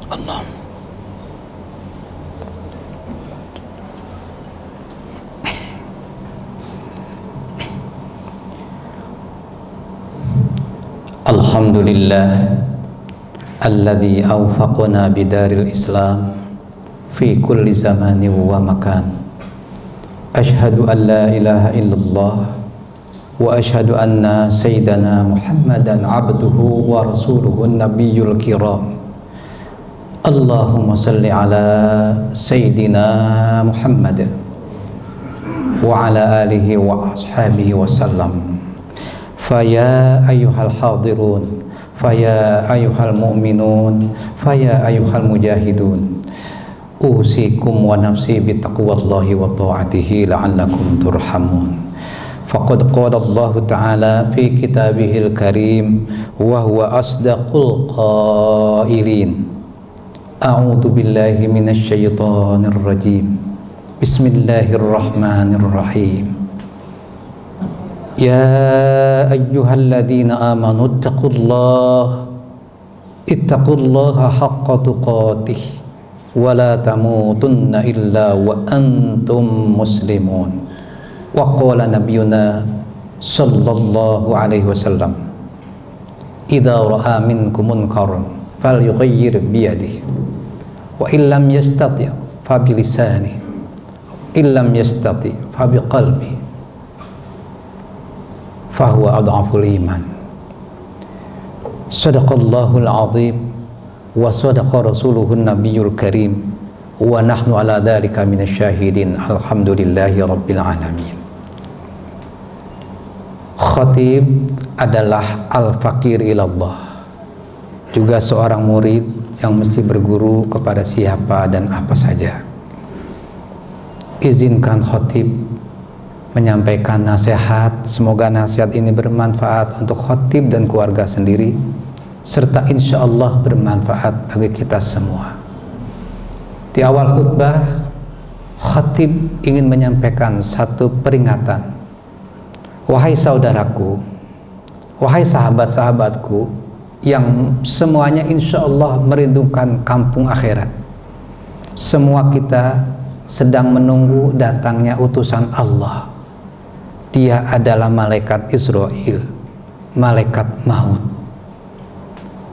Allah. Alhamdulillah alladzi awfaqna bidaril Islam fi kulli zamanin wa makan. Ashhadu an la ilaha illallah wa ashhadu anna sayyidana Muhammadan abduhu wa rasuluhu nabiyyul kiram. Allahumma salli ala sayyidina Muhammad wa ala alihi wa ashabihi wa sallam. Faya ayyuhal hadirun, faya ayyuhal mu'minun, faya ayyuhal mujahidun, usikum wa nafsi bitaqwallahi wa ta'atihi la'allakum turhamun. Faqad qala Allah Ta'ala fi kitabihil karim wa huwa asdaqul qailin. A'udzu billahi minasy syaithanir rajim. Bismillahirrahmanirrahim. Ya ayyuhalladzina amanu ittaqullaha haqqa tuqatih wa la tamutunna illa wa antum muslimun. Wa qala nabiyuna sallallahu alaihi wasallam, idza ra'a minkum munkaran falyughayyir bi yadihi wa illam yastati' fa bi lisanihi illam yastati' fa bi qalbihi fahuwa adhaful iman. Sadaqallahul azim wa sadaqa rasuluhun nabiyyul karim wa nahnu ala dhalika minasyahidin. Alhamdulillahi rabbil alamin. Khatib adalah al-faqir ilallah, juga seorang murid yang mesti berguru kepada siapa dan apa saja. Izinkan khatib menyampaikan nasihat. Semoga nasihat ini bermanfaat untuk khatib dan keluarga sendiri, serta insya Allah bermanfaat bagi kita semua. Di awal khutbah, khatib ingin menyampaikan satu peringatan. Wahai saudaraku, wahai sahabat-sahabatku yang semuanya insya Allah merindukan kampung akhirat. Semua kita sedang menunggu datangnya utusan Allah. Dia adalah malaikat Israel, malaikat maut.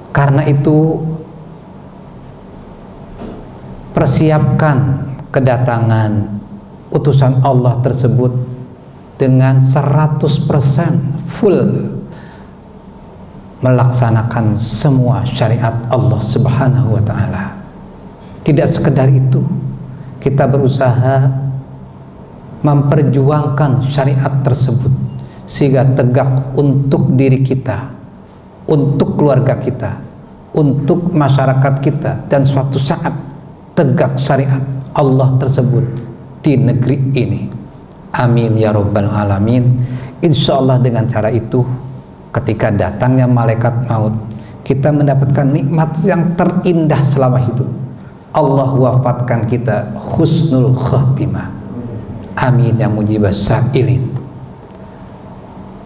Karena itu persiapkan kedatangan utusan Allah tersebut dengan 100% full melaksanakan semua syariat Allah Subhanahu wa ta'ala. Tidak sekedar itu, kita berusaha memperjuangkan syariat tersebut sehingga tegak untuk diri kita, untuk keluarga kita, untuk masyarakat kita, dan suatu saat tegak syariat Allah tersebut di negeri ini. Amin ya rabbal alamin. Insya Allah dengan cara itu, ketika datangnya malaikat maut, kita mendapatkan nikmat yang terindah selama hidup. Allah wafatkan kita husnul khatimah. Amin ya mujibas sa'ilin.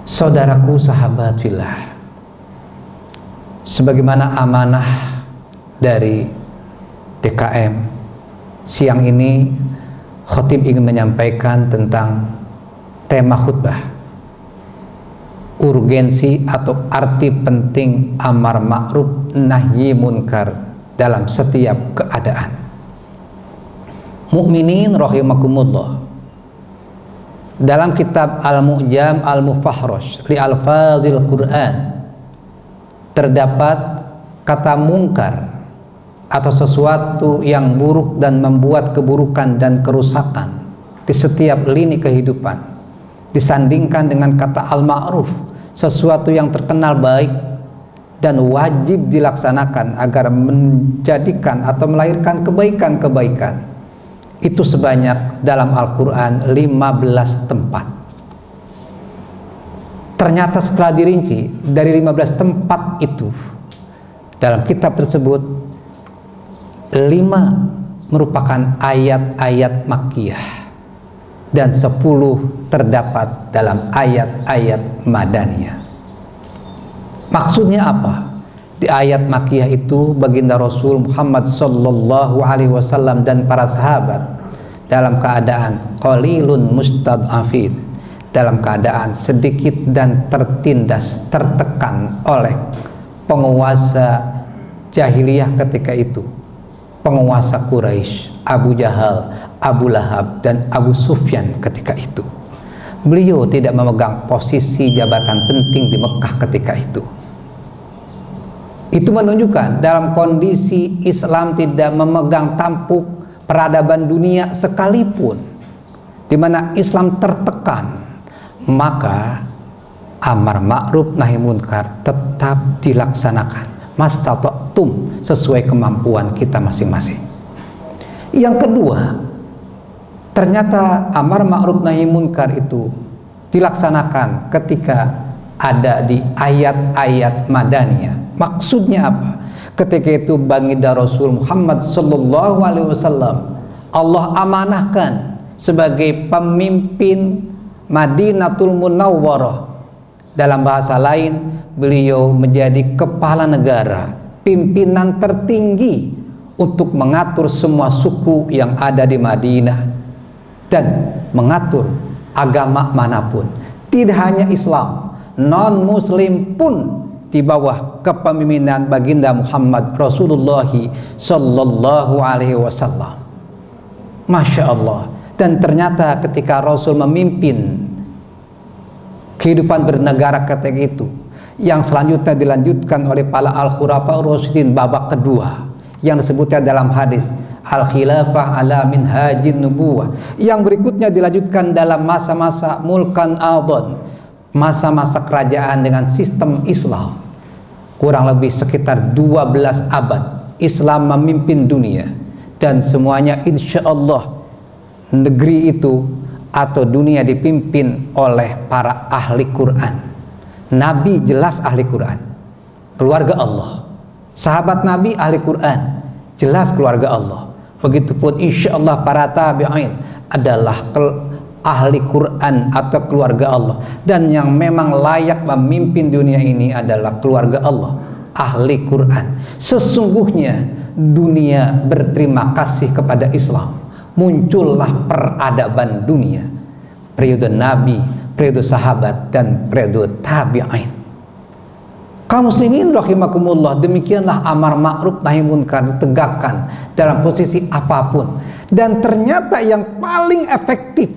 Saudaraku, sahabat fillah, sebagaimana amanah dari TKM, siang ini khatib ingin menyampaikan tentang tema khutbah, urgensi atau arti penting amar ma'ruf nahi munkar dalam setiap keadaan. Mukminin rahimakumullah, dalam kitab Al-Mu'jam Al-Mufahrash li Al-Fadhil Quran terdapat kata munkar atau sesuatu yang buruk dan membuat keburukan dan kerusakan di setiap lini kehidupan, disandingkan dengan kata al-ma'ruf, sesuatu yang terkenal baik dan wajib dilaksanakan agar menjadikan atau melahirkan kebaikan-kebaikan. Itu sebanyak dalam Al-Quran 15 tempat. Ternyata setelah dirinci, dari 15 tempat itu, dalam kitab tersebut 5 merupakan ayat-ayat makkiyah dan 10 terdapat dalam ayat-ayat madaniyah. Maksudnya apa? Di ayat Makkiyah itu baginda Rasul Muhammad sallallahu alaihi wasallam dan para sahabat dalam keadaan qalilun mustad'afin, dalam keadaan sedikit dan tertindas, tertekan oleh penguasa jahiliyah ketika itu, penguasa Quraisy, Abu Jahal, Abu Lahab dan Abu Sufyan ketika itu. Beliau tidak memegang posisi jabatan penting di Mekah ketika itu. Itu menunjukkan dalam kondisi Islam tidak memegang tampuk peradaban dunia sekalipun, di mana Islam tertekan, maka amar ma'ruf nahi munkar tetap dilaksanakan mastata'tum, sesuai kemampuan kita masing-masing. Yang kedua, ternyata amar ma'ruf nahi munkar itu dilaksanakan ketika ada di ayat-ayat Madaniyah. Maksudnya apa? Ketika itu baginda Rasul Muhammad sallallahu alaihi wasallam Allah amanahkan sebagai pemimpin Madinatul Munawwarah. Dalam bahasa lain, beliau menjadi kepala negara, pimpinan tertinggi untuk mengatur semua suku yang ada di Madinah dan mengatur agama manapun. Tidak hanya Islam, non-Muslim pun di bawah kepemimpinan baginda Muhammad Rasulullah sallallahu alaihi wasallam. Masya Allah. Dan ternyata ketika Rasul memimpin kehidupan bernegara ketika itu, yang selanjutnya dilanjutkan oleh para al-khulafa ar-rasyidin babak kedua, yang disebutnya dalam hadis al-khilafah ala minhajin nubuwah, yang berikutnya dilanjutkan dalam masa-masa mulkan adhan, masa-masa kerajaan dengan sistem Islam. Kurang lebih sekitar 12 abad Islam memimpin dunia, dan semuanya insya Allah negeri itu atau dunia dipimpin oleh para ahli Quran. Nabi jelas ahli Quran, keluarga Allah. Sahabat Nabi ahli Quran, jelas keluarga Allah. Begitupun insya Allah para tabi'in adalah ahli Quran atau keluarga Allah. Dan yang memang layak memimpin dunia ini adalah keluarga Allah, ahli Quran. Sesungguhnya dunia berterima kasih kepada Islam. Muncullah peradaban dunia, periode Nabi, periode sahabat, dan periode tabi'in. Kaum muslimin rahimakumullah, demikianlah amar ma'ruf nahi munkar ditegakkan dalam posisi apapun. Dan ternyata yang paling efektif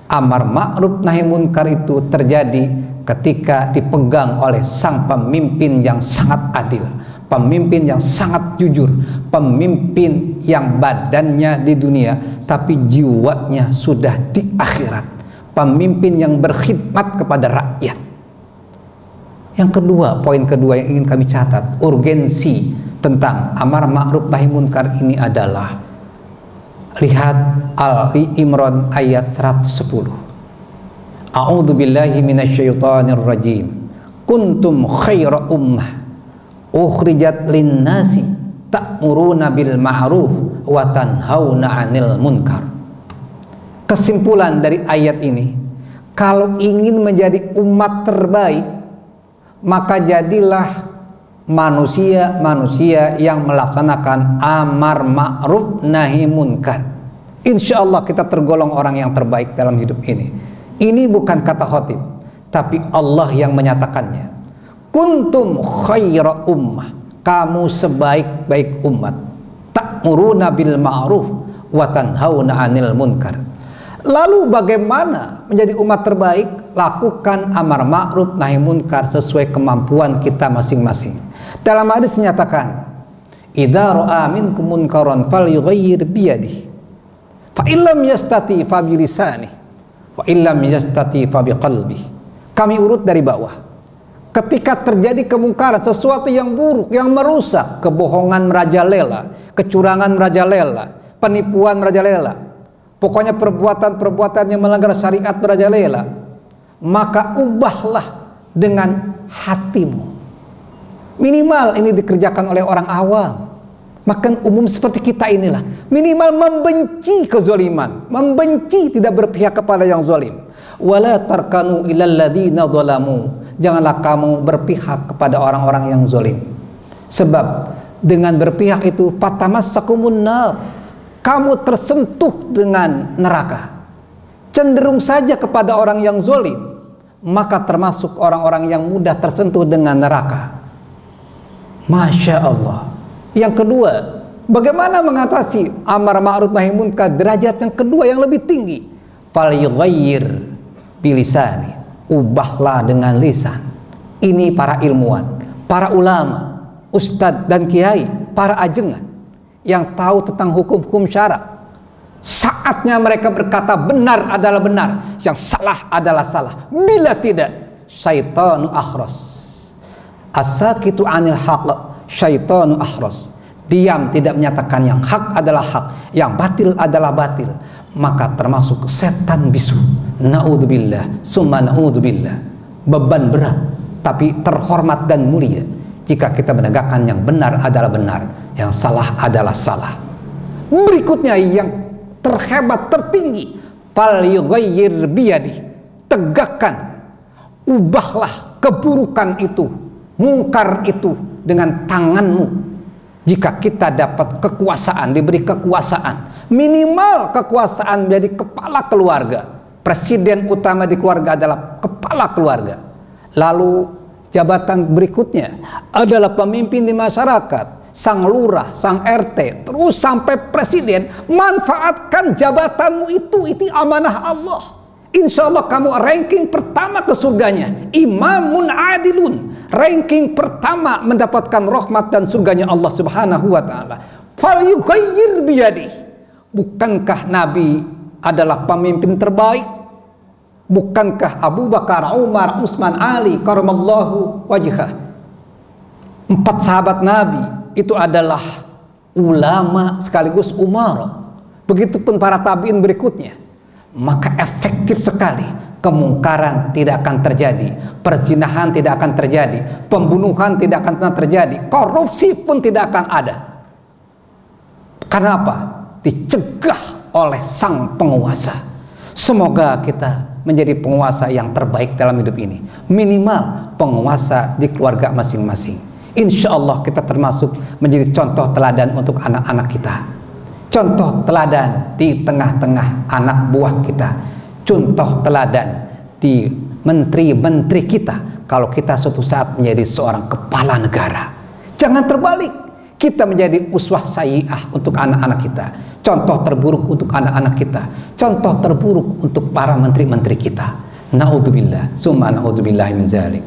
amar ma'ruf nahi munkar itu terjadi ketika dipegang oleh sang pemimpin yang sangat adil, pemimpin yang sangat jujur, pemimpin yang badannya di dunia tapi jiwanya sudah di akhirat, pemimpin yang berkhidmat kepada rakyat. Yang kedua, poin kedua yang ingin kami catat, urgensi tentang amar ma'ruf nahi munkar ini adalah, lihat Ali Imran ayat 110. A'udzu billahi minasyaitonir rajim. Kuntum khaira ummah ukhrijat linnasi ta'muruna bil ma'ruf wa tanhauna 'anil munkar. Kesimpulan dari ayat ini, kalau ingin menjadi umat terbaik, maka jadilah manusia-manusia yang melaksanakan amar ma'ruf nahi munkar. Insya Allah kita tergolong orang yang terbaik dalam hidup ini. Ini bukan kata khotib, tapi Allah yang menyatakannya. Kuntum khaira ummah, kamu sebaik-baik umat. Ta'muruna bil ma'ruf wa tanhauna 'anil munkar. Lalu bagaimana menjadi umat terbaik? Lakukan amar ma'ruf nahi munkar sesuai kemampuan kita masing-masing. Dalam hadis dinyatakan, idza ra'a minkum munkaran falyughayyir bi yadihi, fa illam yastati fa bi lisanihi, wa illam yastati fa bi qalbihi. Kami urut dari bawah. Ketika terjadi kemungkaran, sesuatu yang buruk, yang merusak, kebohongan merajalela, kecurangan merajalela, penipuan merajalela, pokoknya perbuatan-perbuatan yang melanggar syariat merajalela, maka ubahlah dengan hatimu. Minimal ini dikerjakan oleh orang awam, makan umum seperti kita inilah. Minimal membenci kezaliman, membenci tidak berpihak kepada yang zalim. Wala tarkanu ilal ladzina zalamu. Janganlah kamu berpihak kepada orang-orang yang zalim. Sebab dengan berpihak itu fatamassakumun nar, kamu tersentuh dengan neraka. Cenderung saja kepada orang yang zalim, maka termasuk orang-orang yang mudah tersentuh dengan neraka. Masya Allah. Yang kedua, bagaimana mengatasi amar ma'ruf nahi munkar, derajat yang kedua yang lebih tinggi? Fal yughayyir bilisani, ubahlah dengan lisan. Ini para ilmuwan, para ulama, ustadz dan kiai, para ajengan yang tahu tentang hukum-hukum syara. Saatnya mereka berkata benar adalah benar, yang salah adalah salah. Bila tidak, syaitanu akhras. As-sakitu anil haqq syaitanu akhras. Diam, tidak menyatakan yang hak adalah hak, yang batil adalah batil, maka termasuk setan bisu. Na'udzubillah, summa na'udzubillah. Beban berat, tapi terhormat dan mulia jika kita menegakkan yang benar adalah benar, yang salah adalah salah. Berikutnya yang terhebat, tertinggi, fal yughayyir biyadi, tegakkan, ubahlah keburukan itu, mungkar itu dengan tanganmu. Jika kita dapat kekuasaan, diberi kekuasaan, minimal kekuasaan menjadi kepala keluarga, presiden utama di keluarga adalah kepala keluarga. Lalu jabatan berikutnya adalah pemimpin di masyarakat, sang lurah, sang RT, terus sampai presiden. Manfaatkan jabatanmu itu amanah Allah. Insya Allah kamu ranking pertama ke surganya. Imamun adilun, ranking pertama mendapatkan rahmat dan surganya Allah Subhanahu wa ta'ala. Fal yughayyir biyadih. Bukankah Nabi adalah pemimpin terbaik? Bukankah Abu Bakar, Umar, Utsman, Ali karamallahu wajhah, 4 sahabat Nabi itu adalah ulama sekaligus umara. Begitupun para tabi'in berikutnya. Maka efektif sekali. Kemungkaran tidak akan terjadi, perzinahan tidak akan terjadi, pembunuhan tidak akan terjadi, korupsi pun tidak akan ada. Karena apa? Dicegah oleh sang penguasa. Semoga kita menjadi penguasa yang terbaik dalam hidup ini. Minimal penguasa di keluarga masing-masing. Insya Allah kita termasuk menjadi contoh teladan untuk anak-anak kita. Contoh teladan di tengah-tengah anak buah kita. Contoh teladan di menteri-menteri kita. Kalau kita suatu saat menjadi seorang kepala negara. Jangan terbalik. Kita menjadi uswah sayyi'ah untuk anak-anak kita. Contoh terburuk untuk anak-anak kita. Contoh terburuk untuk para menteri-menteri kita. Na'udzubillah, summa na'udzubillah min zalik.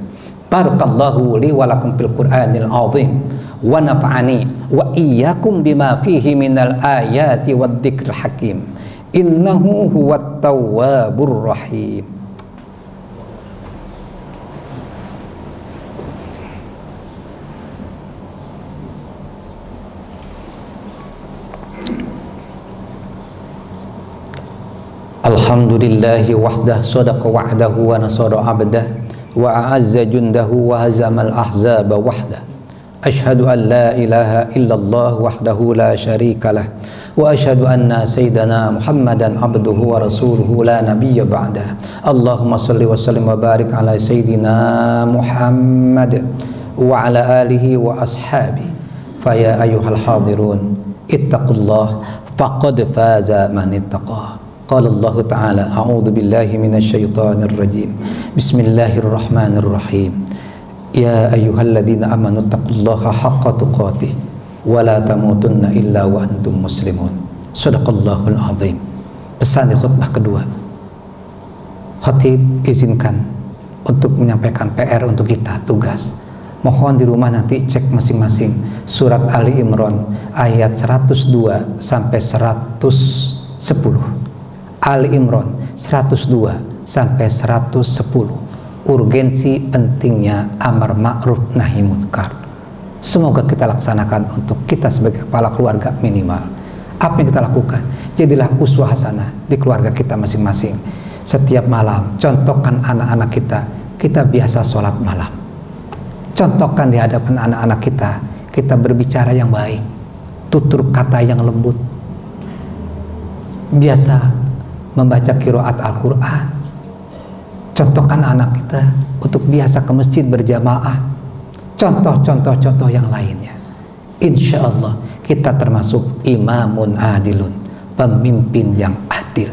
Barakallahu li wa lakum fil Qur'anil azim wa nafa'ani wa iyyakum bima fihi minal ayati wad dzikril hakim. Innahu huwat tawwabur rahim. Alhamdulillahi wahdah sadaqa wa'dahu wa nasara abdah wa a'azza jundahu wa hazamal ahzaba wahdah. Ashhadu an la ilaha illallah wahdahu la syarika lah wa ashhadu anna sayyidana Muhammadan abduhu wa rasuluhu la nabiyya ba'dah. Allahumma salli wa sallim wa barik ala sayyidina Muhammad wa ala alihi wa ashabihi. Fa ya ayyuhal hadirun ittaqullah faqad faza man ittaqah. Qala Allah Ta'ala a'udzu billahi minasy syaithanir rajim. Bismillahirrahmanirrahim. Ya ayyuhalladzina amanu taqullaha haqqa tuqatih wa la tamutunna illa wa antum muslimun. Shadaqallahul azim. Pesan di khutbah kedua. Khatib izinkan untuk menyampaikan PR untuk kita, tugas. Mohon di rumah nanti cek masing-masing surat Ali Imran ayat 102 sampai 110. Ali Imran 102 sampai 110. Urgensi pentingnya amar ma'ruf nahi munkar. Semoga kita laksanakan untuk kita sebagai kepala keluarga minimal. Apa yang kita lakukan? Jadilah uswah hasanah di keluarga kita masing-masing. Setiap malam contohkan anak-anak kita, kita biasa sholat malam. Contohkan di hadapan anak-anak kita, kita berbicara yang baik, tutur kata yang lembut. Biasa membaca qiraat Al-Quran. Contohkan anak kita untuk biasa ke masjid berjamaah. contoh-contoh yang lainnya. Insya Allah kita termasuk imamun adilun, pemimpin yang adil.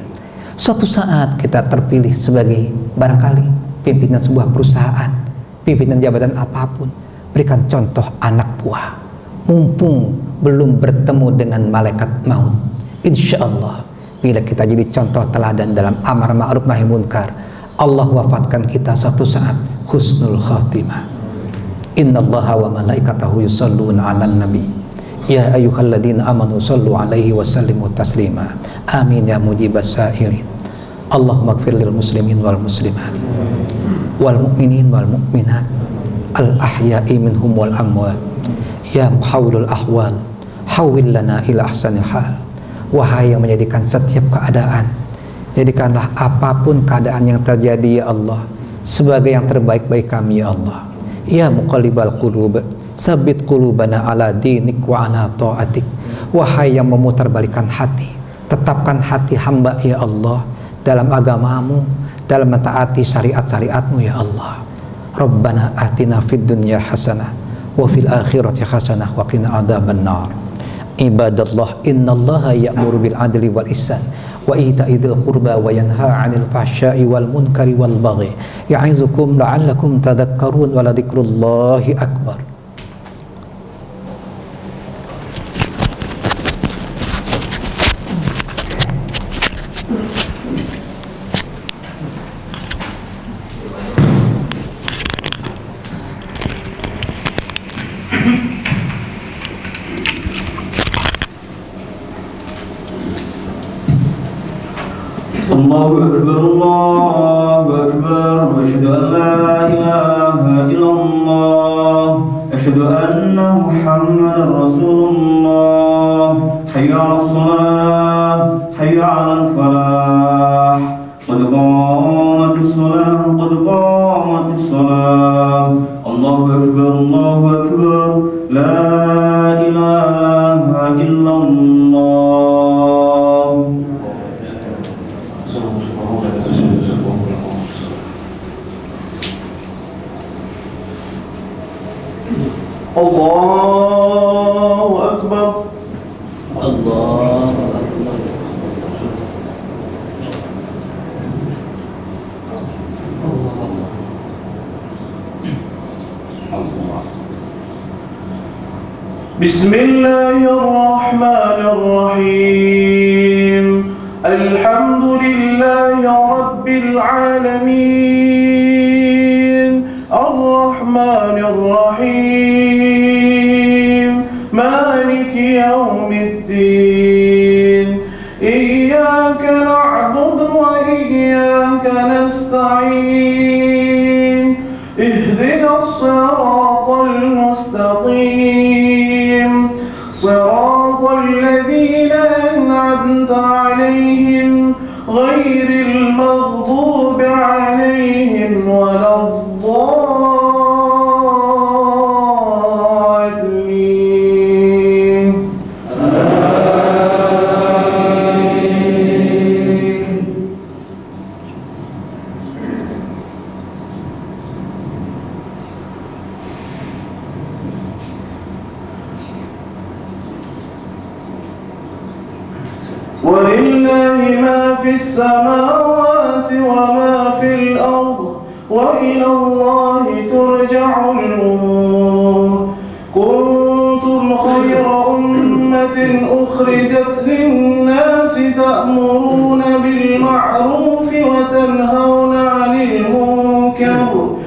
Suatu saat kita terpilih sebagai barangkali pimpinan sebuah perusahaan, pimpinan jabatan apapun, berikan contoh anak buah. Mumpung belum bertemu dengan malaikat maut, insya Allah bila kita jadi contoh teladan dalam amar ma'ruf nahi munkar, Allah wafatkan kita suatu saat husnul khatimah. Innallaha wa malaikatahu yusholluna 'alan nabi ya ayyuhalladzina amanu shollu 'alaihi wa sallimu taslima. Amin ya mujibas sa'ilin. Allahumma ighfir lil muslimin wal muslimat wal mu'minin wal mu'minat al ahya'i minhum wal amwat ya muhawwilul ahwal hawwil lana ila ahsanil hal. Wahai yang menjadikan setiap keadaan, jadikanlah apapun keadaan yang terjadi ya Allah sebagai yang terbaik bagi kami ya Allah. Ya muqallibal qulub sabit qulubana ala dinik wa ala ta'atik. Wahai yang memutarbalikkan hati, tetapkan hati hamba ya Allah dalam agamamu, dalam mentaati syariat-syariatmu ya Allah. Rabbana atina fid dunya hasanah wa fil akhirati hasanah wa qina adzaban nar. Ibadallah, innallaha ya'muru bil adli wal ihsan wa ita'i dzil qurba wa yanha 'anil fahsya'i wal munkari wal baghi ya'izukum la'allakum tadhakkarun wa ladzikrullahi akbar. Allahu Akbar, Allahu Akbar, wa asyhadu an la ilaha illallah, asyhadu anna Muhammadar Rasulullah. Hayya 'alas shalah, hayya 'alal falah, qad qamatis shalah, qad qamatis shalah. Allahu Akbar, Allahu Akbar, la ilaha illallah. Allahu Akbar, Allahu Akbar. Bismillahirrahmanirrahim. Alhamdulillahi rabbil alamin, arrahmanir rahim, maliki yaumiddin. Iyyaka na'budu wa iyyaka nasta'in. Ihdinas siratal mustaqim, siratal ladzina an'amta 'alaihim ghairil maghdubi 'alaihim waladdallin. Walillahi ma fis samawati wa ma fil ard wa ila Allahi turja'ul umur. Kuntum khayra ummatin ukhrijat lin-nasi ta'muruna bil ma'ruf wa tanhauna 'anil munkar,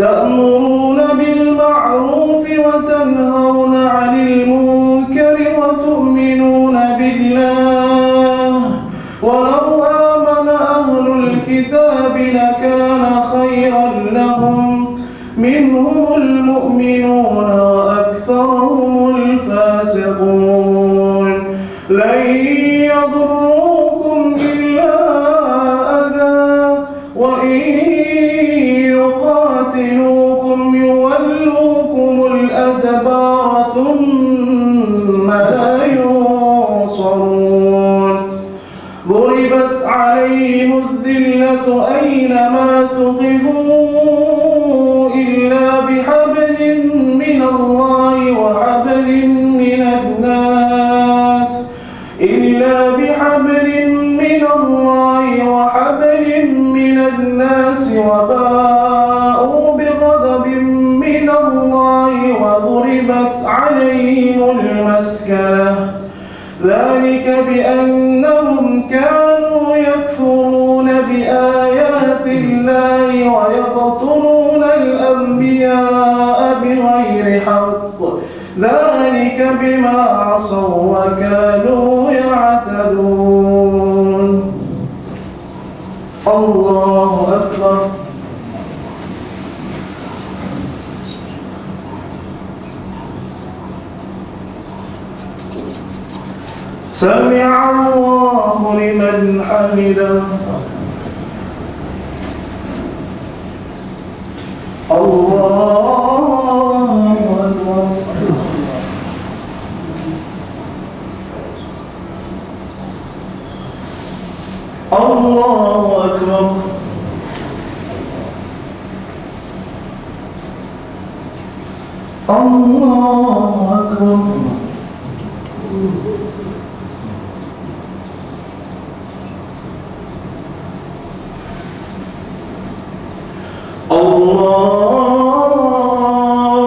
ta'muruna bil ma'ruf wa tanhauna 'anil munkar wa tu'minuna billah. ولو آمن أهل الكتاب لكان خيرا لهم منهم المؤمنون وأكثرهم الفاسقون. لن يضروكم إلا أذى وإن يقاتلوكم يولوكم الأدبار ثم لا ينصرون. ضربت عليهم الذلة أينما ثقفوا إلا بحبل من إلا بحبل من الله وحبل من الناس وباءوا بغضب من الله وضربت عليهم المسكنة ذلك بأنهم كانوا يكفرون بآيات الله ويقتلون الأنبياء بغير حق ذلك بما عصوا وكانوا يعتدون. الله أكبر. سمع الله لمن حمده. الله أكبر. الله أكبر. الله أكبر.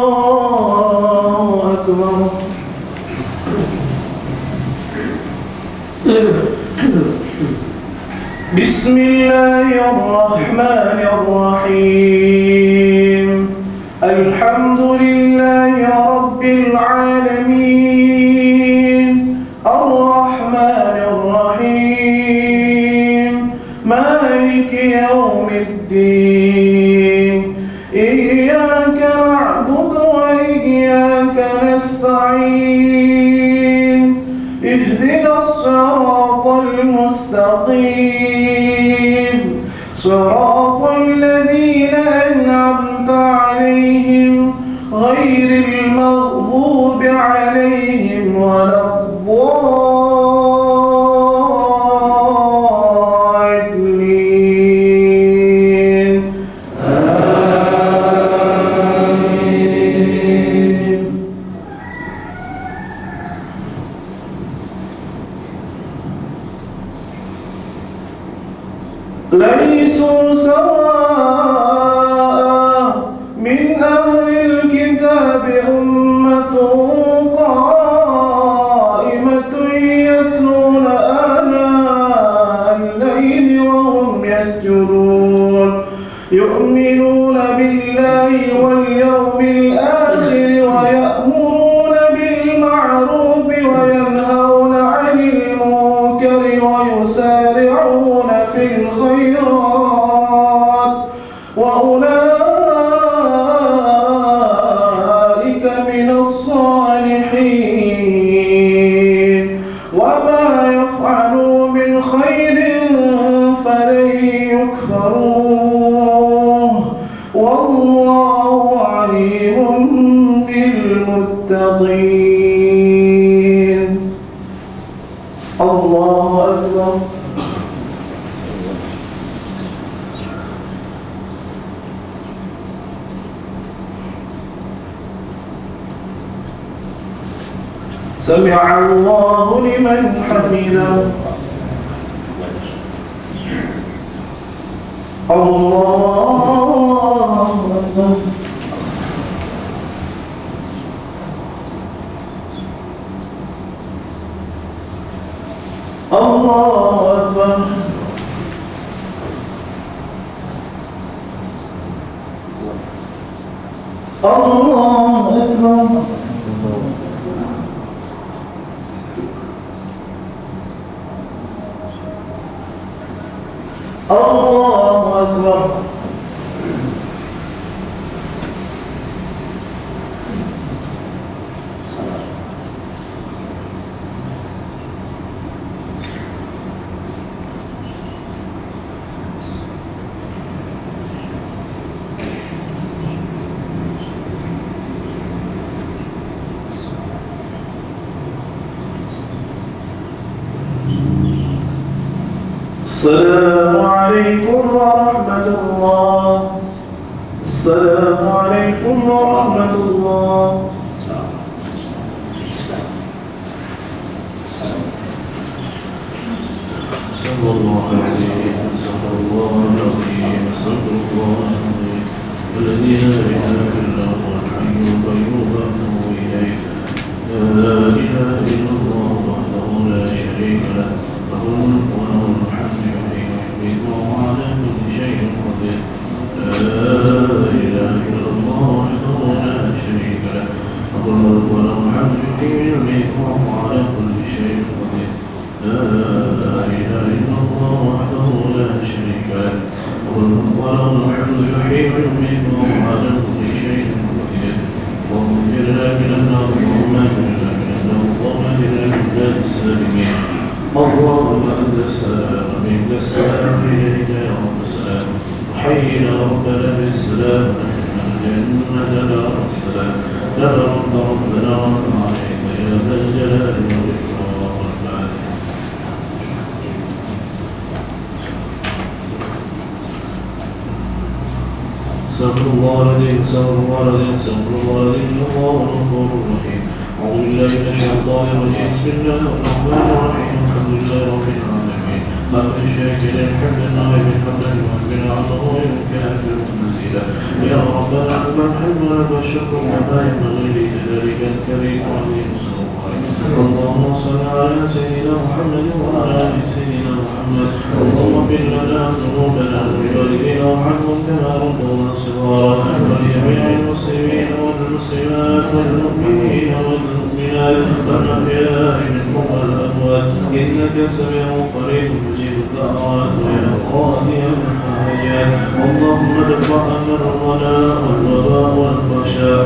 الله أكبر. بسم الله الرحمن الرحيم الحمد لله رب العالمين الرحمن الرحيم مالك يوم الدين إياك نعبد وإياك نستعين اهدنا الصراط المستقيم صراط الذين أنعمت عليهم غير المغضوب عليهم ولا الضالين. آمين. ليسوا سواء من أهل الكتاب أمة قائمة يتلون آناء الليل وهم يسجدون يؤمنون بالله واليوم الآخر ويأمرون بالمعروف وينهون عن المنكر ويسارعون في الخيرات وأولئك من الصالحين وما يفعلوا من خير فلن يكفروه والله عليم بالمتقين. الله أكبر. سمع الله لمن حمده. الله أكبر. الله أكبر. الله أكبر. الله أكبر. السلام عليكم ورحمة الله. السلام عليكم ورحمة الله. استغفر الله العظيم استغفر الله العظيم استغفر الله العظيم الذي لا اله الا هو الحي القيوم واتوب اليه لا اله الا الله وحده لا شريك له له الملك وله الحمد يحيي ويميت وهو على كل شيء قدير لا اله الا الله وحده لا شريك له له الملك وله الحمد يحيي ويميت وهو على كل شيء قدير لا إله إلا الله وحده لا شريك له له الملك وله الحمد يحيي ويميت وهو على كل شيء قدير اللهم اغفر لنا من النار اللهم اغفر لنا من النار اللهم اهدنا من بلاد السالمين اللهم أنت السلام منك السلام إليك يا رب السلام حينا ربنا بالسلام الجنة دار السلام لا رب ربنا رب عليك يا ذا الجلال والإكرام والفاتحة استغفر الله العظيم استغفر الله العظيم استغفر الله العظيم الله الغفور الرحيم أعوذ بالله من الشيطان الرجيم بسم الله الرحمن الرحيم الحمد لله رب العالمين خلق الشاكر الحمد لله بحمده وأكبر عطه وكافر مزيدا يا ربنا من حمدنا والشكر كما ينبغي لجلالك الكريم وعظيم سلطانك اللهم صل على سيدنا محمد وعلى آل سيدنا محمد اللهم اغفر لنا ذنوبنا ولوالدينا وارحمهم كما ربونا صغارا ولجميع المسلمين والمسلمات والمؤمنين والمؤمنات والأحياء منهم والأموات إنك سميع قريب مجيب الدعوات ويا قاضي الحاجات اللهم ادفع عنا الغلاء والوباء والفحشاء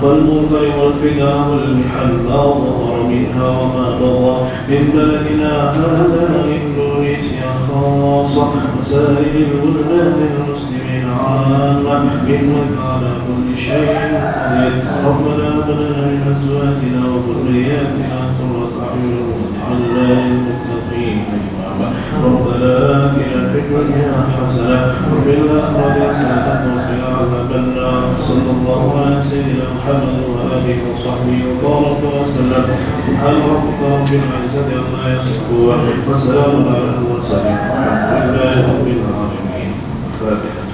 والمنكر والفتن والمحن ما ظهر منها وما بطن من بلدنا هذا إندونيسيا خاصة وسائر البلدان المسلمين عامة إنك على كل شيء قدير ربنا هب لنا من أزواجنا وذرياتنا قرة أعين واجعلنا للمتقين إماما ربنا آتنا في الدنيا حسنة وفي الآخرة حسنة وقنا عذاب النار صلى الله على سيدنا محمد وآله وصحبه وبارك وسلم سبحان ربك رب العزة عما يصفون وسلام على المرسلين والحمد لله رب العالمين. فاتحة.